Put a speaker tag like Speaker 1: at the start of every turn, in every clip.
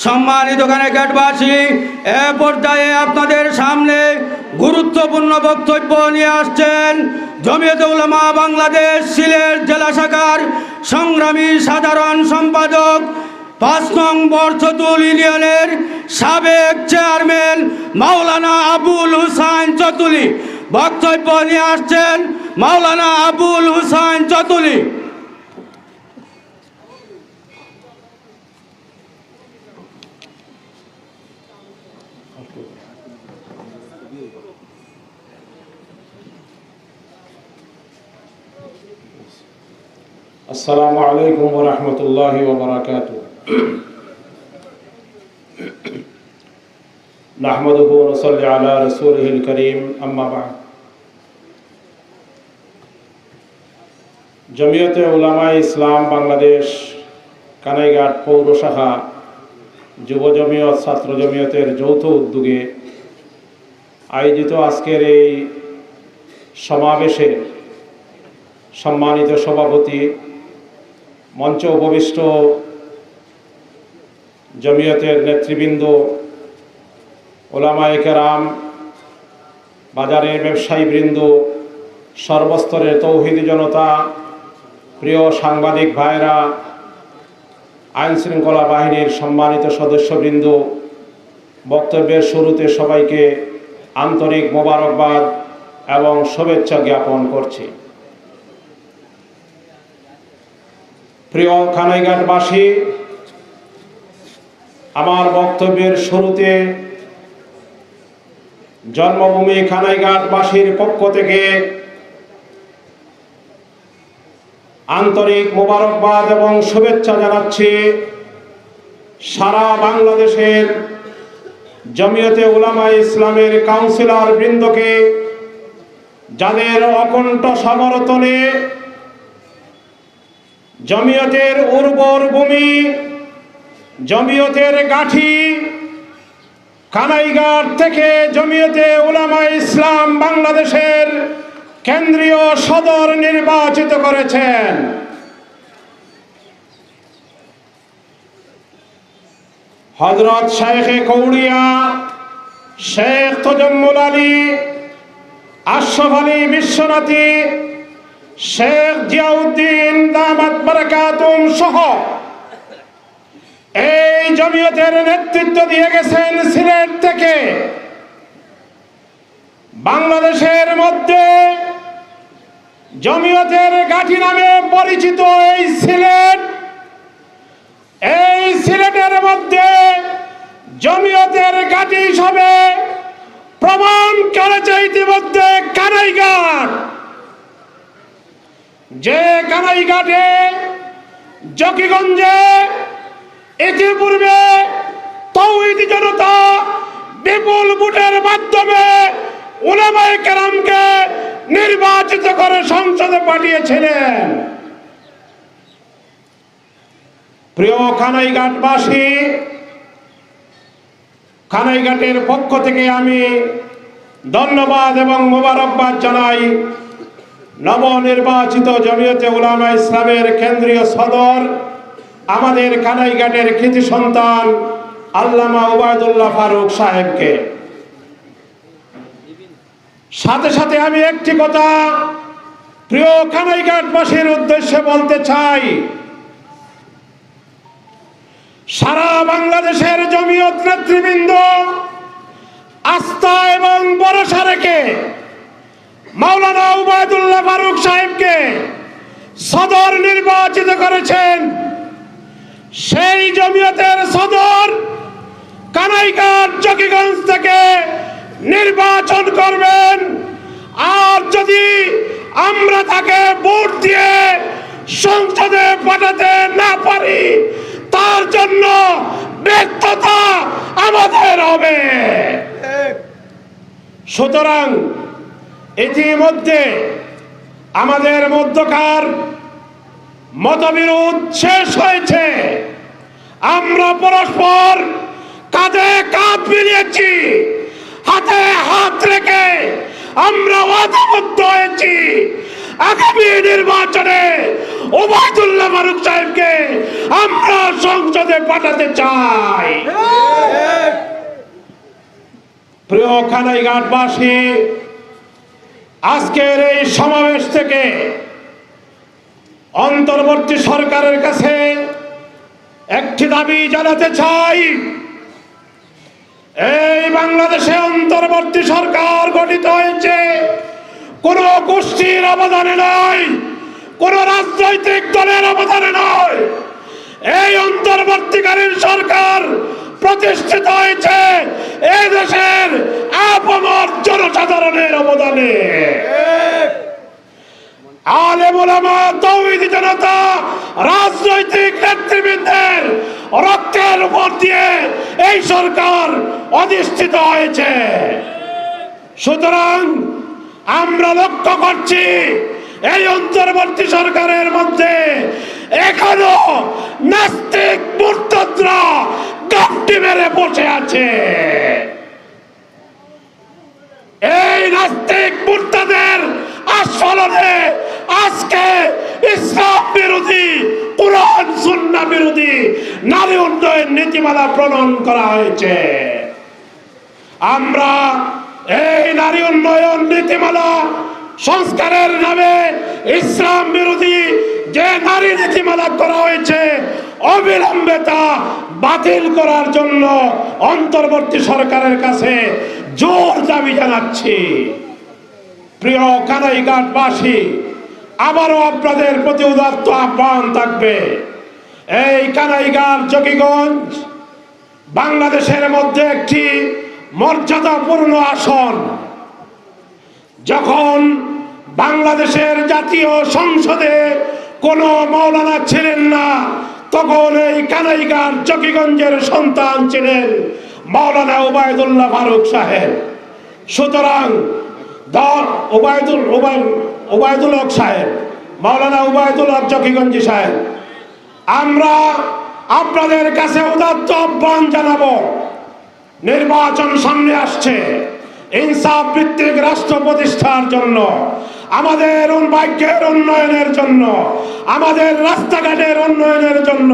Speaker 1: সম্মানিত কানাইঘাটবাসী, এ পর্যায়ে আপনাদের সামনে গুরুত্বপূর্ণ বক্তব্য নিয়ে আসছেন জমিয়তে উলামা বাংলাদেশ সিলেট জেলা শাখার সংগ্রামী সাধারণ সম্পাদক ৫ নং বরছতুল ইউনিয়নের সাবেক চেয়ারম্যান মাওলানা আবুল হুসাইন চতুলি। বক্তব্য নিয়ে আসছেন মাওলানা আবুল হুসাইন চতুলি।
Speaker 2: আসসালামু আলাইকুম ওয়া রাহমাতুল্লাহি ওয়া বারাকাতুহু। নাহমাদুহু ওয়া নুসাল্লি আলা রাসূলিহিল কারীম, আম্মা বা'দ। জমিয়তে উলামায়ে ইসলাম বাংলাদেশ কানাইঘাট পৌর শাখা যুব জমিয়ত ছাত্র জমিয়তের যৌথ উদ্যোগে আয়োজিত আজকের এই সমাবেশে সম্মানিত সভাপতি, মঞ্চে উপবিষ্ট জমিয়তের নেতৃবৃন্দ, ওলামায়ে কেরাম, বাজারের ব্যবসায়ীবৃন্দ, সর্বস্তরের তৌহিদি জনতা, প্রিয় সাংবাদিক ভাইরা, আইনশৃঙ্খলা বাহিনীর সম্মানিত সদস্যবৃন্দ, বক্তব্যের শুরুতে সবাইকে আন্তরিক মোবারকবাদ এবং শুভেচ্ছা জ্ঞাপন করছি। প্রিয় কানাইঘাটবাসী, আমার বক্তব্যের শুরুতে জন্মভূমি কানাইঘাটবাসীর পক্ষ থেকে আন্তরিক মোবারকবাদ এবং শুভেচ্ছা জানাচ্ছি সারা বাংলাদেশের জমিয়তে উলামায়ে ইসলামের কাউন্সিলর বৃন্দকে, যাদের অকণ্ঠ সমর্থনে জমিয়তের উর্বর ভূমি, জমিয়তের গাঠি কানাইঘাট থেকে জমিয়তে উলামায়ে ইসলাম বাংলাদেশের কেন্দ্রীয় সদর নির্বাচিত করেছেন। হযরত শাইখে কৌড়িয়া শেখ তজম্মুল আলী, আশরাফ আলী বিশ্বনাথী, শেখ জিয়াউদ্দিন দামাত বারাকাতুম সহ এই জমিয়তের নেতৃত্ব দিয়ে গেছেন সিলেট থেকে। বাংলাদেশের মধ্যে জমিয়তের গাঠি নামে পরিচিত এই সিলেটের মধ্যে জমিয়তের গাঠি হিসাবে প্রমাণ করেছে ইতিমধ্যে কানাইঘাট। যে কানাইঘাটে জকিগঞ্জে ইতিপূর্বে তৌহিদি জনতা বিপুল ভোটের মাধ্যমে উলামায়ে কেরামকে নির্বাচিত করে সংসদে পাঠিয়েছিলেন। প্রিয় কানাইঘাটবাসী, কানাইঘাটের পক্ষ থেকে আমি ধন্যবাদ এবং মোবারকবাদ জানাই নবনির্বাচিত জমিয়তে উলামায়ে ইসলামের কেন্দ্রীয় সদর, আমাদের কানাইঘাটের কৃতি সন্তান আল্লামা উবায়দুল্লাহ ফারুক সাহেবকে। সাথে সাথে আমি একটি কথা প্রিয় কানাইঘাটবাসীর উদ্দেশ্যে বলতে চাই। সারা বাংলাদেশের জমিয়ত নেতৃবৃন্দ আস্থা এবং ভরসা রেখে মাওলানা উবায়দুল্লাহ ফারুক সাহেবকে সদর নির্বাচিত করেছেন। সেই জমিয়তের সদর কানাইঘাট জকিগঞ্জ থেকে নির্বাচন করবেন। আর যদি আমরা তাকে ভোট দিয়ে সংসদে পাঠাতে না পারি, তার জন্য ব্যর্থতা আমাদের হবে। সুতরাং ইতিমধ্যে আমাদের মধ্যকার মতবিরোধ শেষ হয়েছে। আমরা পরস্পর কাঁধে কাঁধ মিলিয়েছি, হাতে হাত রেখে আমরা ওয়াদাবদ্ধ হয়েছি আগামী নির্বাচনে উবায়দুল্লাহ ফারুক সাহেবকে আমরা সংসদে পাঠাতে চাই। প্রিয় কানাইঘাটবাসী, আজকের এই সমাবেশ থেকে অন্তর্বর্তী সরকারের কাছে একটি দাবি জানাতে চাই। এই বাংলাদেশে অন্তর্বর্তী সরকার গঠিত হয়েছে কোন গোষ্ঠীর অবদানে নয়, কোন রাজনৈতিক দলের অবদানে নয়। এই অন্তর্বর্তীকালীন সরকার প্রতিষ্ঠিত হয়েছে এই দেশের আপামর জনসাধারণের অবদানে। আলেম ওলামা, তাওহীদি জনতা, রাজনৈতিক নেতৃবৃন্দের রক্তের উপর দিয়ে এই সরকার অধিষ্ঠিত হয়েছে। সুতরাং আমরা লক্ষ্য করছি এই অন্তর্বর্তী সরকারের মধ্যে এখনো নাস্তিক মুরতাদরা গাঁটটি মেরে বসে আছে। এই নাস্তিক মুরতাদের আস্ফালনে আজকে ইসলাম বিরোধী, কুরআন সুন্নাহ বিরোধী নারী উন্নয়ন নীতিমালা প্রণয়ন করা হয়েছে। আমরা এই নারী উন্নয়ন নীতিমালা সংস্কারের নামে ইসলাম বিরোধী যে নারী নীতিমালা করা হয়েছে অবিলম্বে তা বাতিল করার জন্য অন্তর্বর্তী সরকারের কাছে জোর দাবি জানাচ্ছি। প্রিয় কানাইঘাটবাসী, আবারও আপনাদের প্রতি উদাত্ত আহ্বান থাকবে, এই কানাইঘাট জকিগঞ্জ বাংলাদেশের মধ্যে একটি মর্যাদাপূর্ণ আসন। যখন বাংলাদেশের জাতীয় সংসদে কোনো মাওলানা ছিলেন না, তখন এই কানাইঘাট জকিগঞ্জের সন্তান ছিলেন মাওলানা উবায়দুল্লাহ ফারুক সাহেব। সুতরাং উবায়দুল হক সাহেব, মাওলানা উবায়দুল হক জকিগঞ্জি সাহেব, আমরা আপনাদের কাছে উদাত্ত আহ্বান জানাবো, নির্বাচন সামনে আসছে, ইনসাফ ভিত্তিক রাষ্ট্র প্রতিষ্ঠার জন্য, আমাদের ভাগ্যের উন্নয়নের জন্য, আমাদের রাস্তাঘাটের উন্নয়নের জন্য,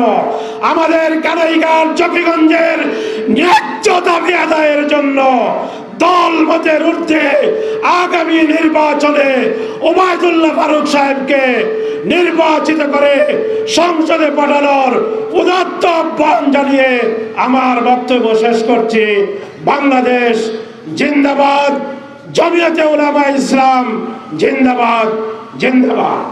Speaker 2: আমাদের কানাইঘাট জকিগঞ্জের ন্যায্য দাবি আদায়ের জন্য দল মতের ঊর্ধ্বে আগামী নির্বাচনে উবায়দুল্লাহ ফারুক সাহেবকে নির্বাচিত করে সংসদে পাঠানোর উদাত্ত আহ্বান জানিয়ে আমার বক্তব্য শেষ করছি। বাংলাদেশ জিন্দাবাদ, জমিয়তে উলামায়ে ইসলাম জিন্দাবাদ, জিন্দাবাদ।